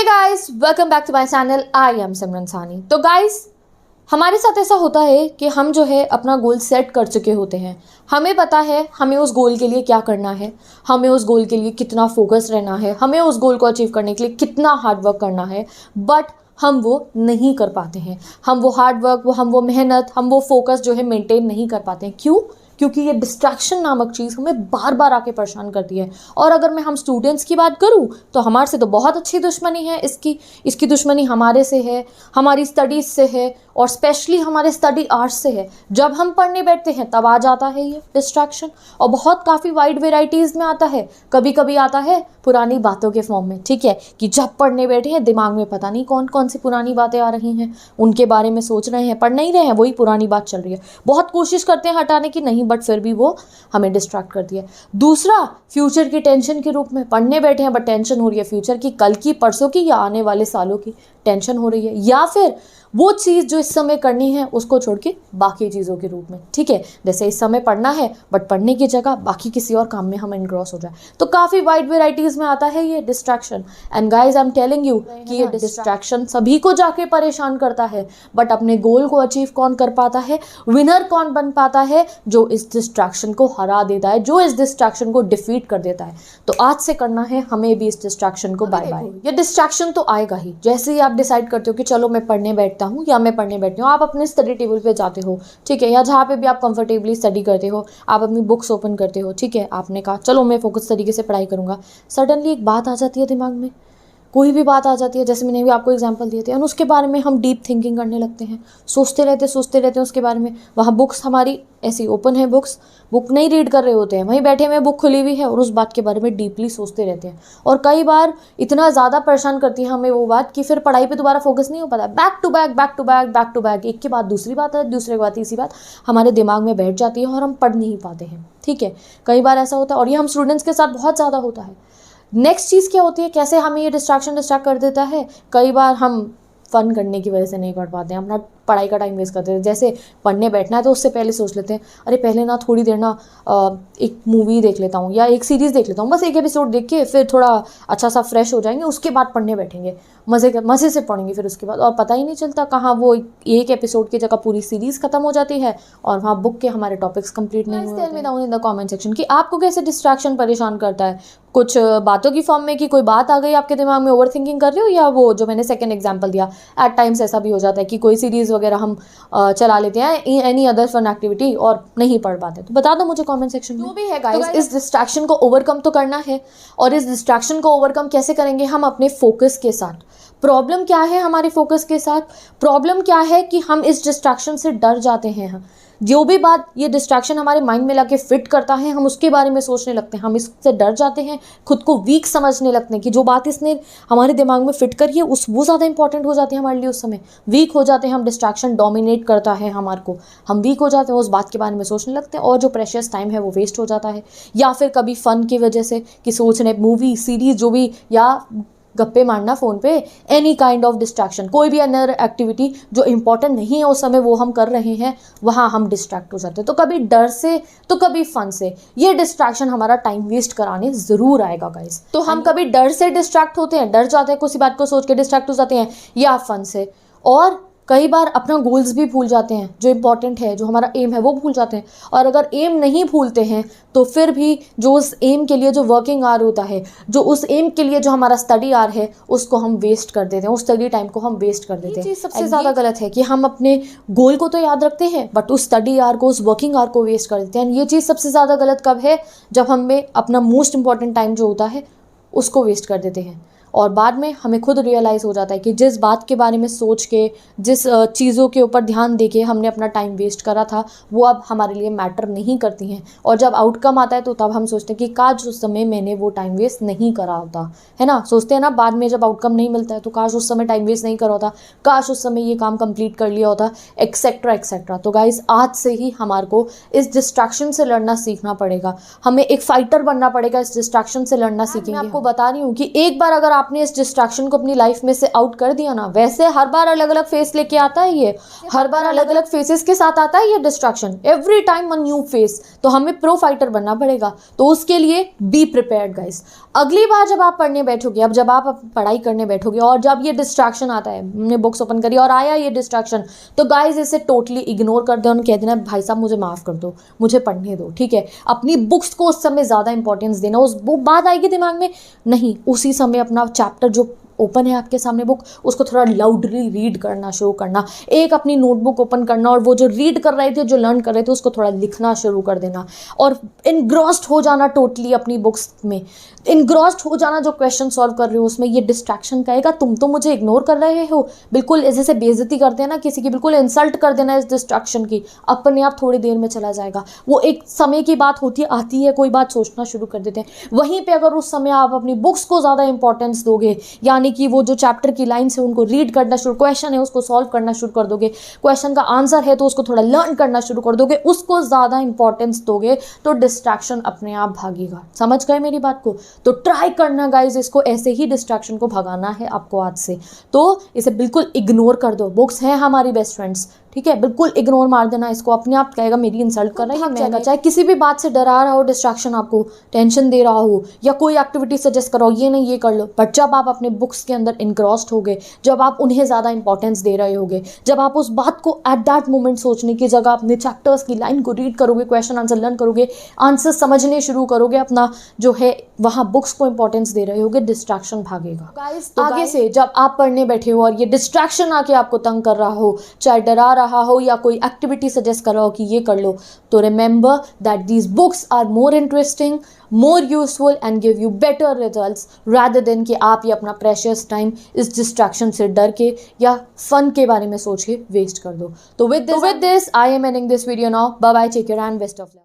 Guys, welcome back to my channel. I am Simran Sani. तो guys, हमारे साथ ऐसा होता है कि हम जो है अपना गोल सेट कर चुके होते हैं। हमें पता है हमें उस गोल के लिए क्या करना है, हमें उस गोल के लिए कितना फोकस रहना है, हमें उस गोल को अचीव करने के लिए कितना हार्ड वर्क करना है, बट हम वो नहीं कर पाते हैं। हम वो हार्ड वर्क, हम वो मेहनत, हम वो फोकस जो है मेंटेन नहीं कर पाते हैं। क्यों? क्योंकि ये डिस्ट्रैक्शन नामक चीज़ हमें बार बार आके परेशान करती है। और अगर मैं हम स्टूडेंट्स की बात करूँ तो हमारे से तो बहुत अच्छी दुश्मनी है इसकी दुश्मनी हमारे से है, हमारी स्टडीज़ से है, और स्पेशली हमारे स्टडी आवर्स से है। जब हम पढ़ने बैठते हैं तब आ जाता है ये डिस्ट्रैक्शन, और बहुत काफ़ी वाइड वेराइटीज़ में आता है। कभी कभी आता है पुरानी बातों के फॉर्म में, ठीक है, कि जब पढ़ने बैठे हैं दिमाग में पता नहीं कौन कौन सी पुरानी बातें आ रही हैं, उनके बारे में सोच रहे हैं, पढ़ नहीं रहे हैं, वही पुरानी बात चल रही है। बहुत कोशिश करते हैं हटाने की, नहीं, बट फिर भी वो हमें डिस्ट्रैक्ट करती है। दूसरा, फ्यूचर की टेंशन के रूप में पढ़ने बैठे हैं बट टेंशन हो रही है फ्यूचर की, कल की, परसों की, या आने वाले सालों की टेंशन हो रही है। या फिर वो चीज़ जो इस समय करनी है उसको छोड़ के बाकी चीज़ों के रूप में, ठीक है, जैसे इस समय पढ़ना है बट पढ़ने की जगह बाकी किसी और काम में हम एनग्रॉस हो जाए। तो काफ़ी वाइड वेराइटीज़ में आता है ये distraction. And guys, I am telling you कि ये डिस्ट्रैक्शन सभी को जाके परेशान करता है, बट अपने गोल को अचीव कौन कर पाता है, विनर कौन बन पाता है, जो इस डिस्ट्रैक्शन को हरा देता है, जो इस डिस्ट्रैक्शन को डिफीट कर देता है। तो आज से करना है हमें भी इस डिस्ट्रैक्शन को बाय बाय। ये डिस्ट्रैक्शन तो आएगा ही, जैसे ही आप डिसाइड करते हो कि चलो मैं पढ़ने बैठता हूँ या मैं पढ़ने बैठती हूँ, आप अपने स्टडी टेबल पे जाते हो, ठीक है, या जहाँ पे भी आप कंफर्टेबली स्टडी करते हो, आप अपनी बुक्स ओपन करते हो, ठीक है, आपने कहा चलो मैं फोकस तरीके से पढ़ाई करूँगा। सडनली एक बात आ जाती है दिमाग में, कोई भी बात आ जाती है, जैसे मैंने भी आपको एग्जांपल दिए थे, और उसके बारे में हम डीप थिंकिंग करने लगते हैं, सोचते रहते हैं उसके बारे में। वहाँ बुक्स हमारी ऐसी ओपन है, बुक नहीं रीड कर रहे होते हैं, वहीं बैठे हुए बुक खुली हुई है और उस बात के बारे में डीपली सोचते रहते हैं। और कई बार इतना ज़्यादा परेशान करती है हमें वो बात कि फिर पढ़ाई पे दोबारा फोकस नहीं हो पाता। बैक टू बैक एक के बाद दूसरी बात है, दूसरे के बाद तीसरी बात हमारे दिमाग में बैठ जाती है और हम पढ़ नहीं पाते हैं, ठीक है। कई बार ऐसा होता है, और ये हम स्टूडेंट्स के साथ बहुत ज़्यादा होता है। नेक्स्ट चीज़ क्या होती है, कैसे हमें ये डिस्ट्रैक्ट कर देता है। कई बार हम फन करने की वजह से नहीं पढ़ पाते हैं, अपना पढ़ाई का टाइम वेस्ट करते हैं। जैसे पढ़ने बैठना है तो उससे पहले सोच लेते हैं, अरे पहले ना थोड़ी देर ना एक मूवी देख लेता हूँ या एक सीरीज़ देख लेता हूँ, बस एक एपिसोड देख के फिर थोड़ा अच्छा सा फ्रेश हो जाएंगे, उसके बाद पढ़ने बैठेंगे, मज़े से पढ़ेंगे फिर उसके बाद। और पता ही नहीं चलता कहाँ वो एक एपिसोड की जगह पूरी सीरीज़ खत्म हो जाती है और वहाँ बुक के हमारे टॉपिक्स कंप्लीट नहीं होते। में down in the comment section कि आपको कैसे डिस्ट्रैक्शन परेशान करता है, कुछ बातों की फॉर्म में कि कोई बात आ गई आपके दिमाग में, ओवर थिंकिंग कर रहे हो, या वो जो मैंने सेकंड एग्जांपल दिया, एट टाइम्स ऐसा भी हो जाता है कि कोई सीरीज़ वगैरह हम चला लेते हैं, एनी अदर फन एक्टिविटी, और नहीं पढ़ पाते। तो बता दो मुझे कमेंट सेक्शन में। जो भी है गाइस, इस डिस्ट्रैक्शन को ओवरकम तो करना है, और इस डिस्ट्रैक्शन को ओवरकम कैसे करेंगे, हम अपने फोकस के साथ। प्रॉब्लम क्या है हमारे फोकस के साथ? प्रॉब्लम क्या है कि हम इस डिस्ट्रैक्शन से डर जाते हैं। जो भी बात ये डिस्ट्रैक्शन हमारे माइंड में लाके फिट करता है, हम उसके बारे में सोचने लगते हैं, हम इससे डर जाते हैं, खुद को वीक समझने लगते हैं कि जो बात इसने हमारे दिमाग में फिट करी है वो ज़्यादा इंपॉर्टेंट हो जाती है हमारे लिए। उस समय वीक हो जाते हैं हम, डिस्ट्रैक्शन डोमिनेट करता है हमारे को, हम वीक हो जाते हैं, उस बात के बारे में सोचने लगते हैं, और जो प्रेशियस टाइम है वो वेस्ट हो जाता है। या फिर कभी फ़न की वजह से कि सोच रहे मूवी सीरीज़ जो भी, या गप्पे मारना फ़ोन पे, एनी काइंड ऑफ डिस्ट्रैक्शन, कोई भी अनदर एक्टिविटी जो इंपॉर्टेंट नहीं है उस समय वो हम कर रहे हैं, वहाँ हम डिस्ट्रैक्ट हो जाते हैं। तो कभी डर से तो कभी फन से ये डिस्ट्रैक्शन हमारा टाइम वेस्ट कराने ज़रूर आएगा गाइस। तो हम कभी डर से डिस्ट्रैक्ट होते हैं, डर जाते हैं, किसी बात को सोच के डिस्ट्रैक्ट हो जाते हैं, या फन से। और कई बार अपना गोल्स भी भूल जाते हैं, जो इंपॉर्टेंट है, जो हमारा एम है वो भूल जाते हैं। और अगर एम नहीं भूलते हैं तो फिर भी जो उस एम के लिए जो वर्किंग आवर होता है, जो उस एम के लिए जो हमारा स्टडी आवर है, उसको हम वेस्ट कर देते हैं, उस स्टडी टाइम को हम वेस्ट कर देते हैं। ये चीज़ सबसे ज़्यादा गलत है कि हम अपने गोल को तो याद रखते हैं बट उस स्टडी आवर को, उस वर्किंग आवर को वेस्ट कर देते हैं। ये चीज़ सबसे ज़्यादा गलत कब है? जब हमें अपना मोस्ट इंपॉर्टेंट टाइम जो होता है उसको वेस्ट कर देते हैं, और बाद में हमें खुद रियलाइज़ हो जाता है कि जिस बात के बारे में सोच के, जिस चीज़ों के ऊपर ध्यान दे के हमने अपना टाइम वेस्ट करा था, वो अब हमारे लिए मैटर नहीं करती हैं। और जब आउटकम आता है तो तब हम सोचते हैं कि काश उस समय मैंने वो टाइम वेस्ट नहीं करा होता, है ना। सोचते हैं ना, बाद में जब आउटकम नहीं मिलता है तो काश उस समय टाइम वेस्ट नहीं करा होता, काश उस समय ये काम कंप्लीट कर लिया होता, एक्सेट्रा एक्सेट्रा। तो गाइस, आज से ही हमारे को इस डिस्ट्रैक्शन से लड़ना सीखना पड़ेगा, हमें एक फाइटर बनना पड़ेगा, इस डिस्ट्रैक्शन से लड़ना सीखेंगे। मैं आपको बता रही हूँ कि एक बार अगर आपने इस डिस्ट्रैक्शन को अपनी लाइफ में से आउट कर दिया ना, वैसे हर बार अलग अलग फेस लेके आता है ये, हर बार अलग अलग फेसेस के साथ आता है ये distraction, every time a new face. तो हमें प्रो फाइटर बनना पड़ेगा, तो उसके लिए बी प्रिपेयर्ड गाइस। अगली बार जब आप पढ़ने बैठोगे, अब जब आप पढ़ाई करने बैठोगे और जब ये डिस्ट्रैक्शन आता है, हमने बुक्स ओपन करी और आया ये डिस्ट्रैक्शन, तो गाइस इसे टोटली इग्नोर कर दो और कह देना भाई साहब मुझे माफ़ कर दो, मुझे पढ़ने दो, ठीक है। अपनी बुक्स को उस समय ज़्यादा इंपॉर्टेंस देना, उस वो बात आएगी दिमाग में, नहीं उसी समय अपना चैप्टर जो ओपन है आपके सामने बुक, उसको थोड़ा लाउडली रीड करना शुरू करना। एक अपनी नोटबुक ओपन करना और वो जो रीड कर रहे थे, जो लर्न कर रहे थे, उसको थोड़ा लिखना शुरू कर देना और इनग्रॉस्ड हो जाना टोटली अपनी बुक्स में, इनग्रॉस्ड हो जाना जो क्वेश्चन सॉल्व कर रहे हो उसमें। ये डिस्ट्रैक्शन कहेगा तुम तो मुझे इग्नोर कर रहे हो, बिल्कुल जैसे बेइज्जती करते हैं ना किसी की, बिल्कुल इंसल्ट कर देना इस डिस्ट्रैक्शन की, अपने आप थोड़ी देर में चला जाएगा। वो एक समय की बात होती है, आती है, कोई बात सोचना शुरू कर देते हैं। वहीं पे अगर उस समय आप अपनी बुक्स को ज़्यादा इंपॉर्टेंस दोगे, यानी कि वो जो चैप्टर की लाइन्स है उनको रीड करना शुरू, क्वेश्चन है उसको सॉल्व करना शुरू कर दोगे, क्वेश्चन का आंसर है तो उसको थोड़ा लर्न करना शुरू कर दोगे, उसको ज़्यादा इंपॉर्टेंस दोगे, तो डिस्ट्रैक्शन अपने आप भागेगा। समझ गए मेरी बात को? तो ट्राई करना गाइज, इसको ऐसे ही डिस्ट्रैक्शन को भगाना है आपको आज से। तो इसे बिल्कुल इग्नोर कर दो, बुक्स हैं हमारी बेस्ट फ्रेंड्स, ठीक है, बिल्कुल इग्नोर मार देना इसको, अपने आप कहेगा मेरी इंसल्ट कर रहा है मैंने। चाहे किसी भी बात से डरा रहा हो, डिस्ट्रैक्शन आपको टेंशन दे रहा हो, या कोई एक्टिविटी सजेस्ट करो ये नहीं ये कर लो, बट जब आप अपने बुक्स के अंदर इनग्रॉस्ड होगे, जब आप उन्हें ज़्यादा इंपॉर्टेंस दे रहे होगे, जब आप उस बात को एट दैट मोमेंट सोचने की जगह अपने चैप्टर्स की लाइन को रीड करोगे, क्वेश्चन आंसर लर्न करोगे, आंसर समझने शुरू करोगे, अपना जो है वहाँ बुक्स को इंपॉर्टेंस दे रहे होगे, डिस्ट्रैक्शन भागेगा। तो आगे से जब आप पढ़ने बैठे हो और ये डिस्ट्रैक्शन आके आपको तंग कर रहा हो, चाहे डरा रहा हो या कोई एक्टिविटी सजेस्ट कर रहा हो कि ये कर लो, तो remember that these books are more interesting, more useful and give you better results rather than कि आप ये अपना प्रेशियस टाइम इस डिस्ट्रैक्शन से डर के या फन के बारे में सोच के वेस्ट कर दो। तो with this I am ending this video now. Bye bye, take care and best of luck.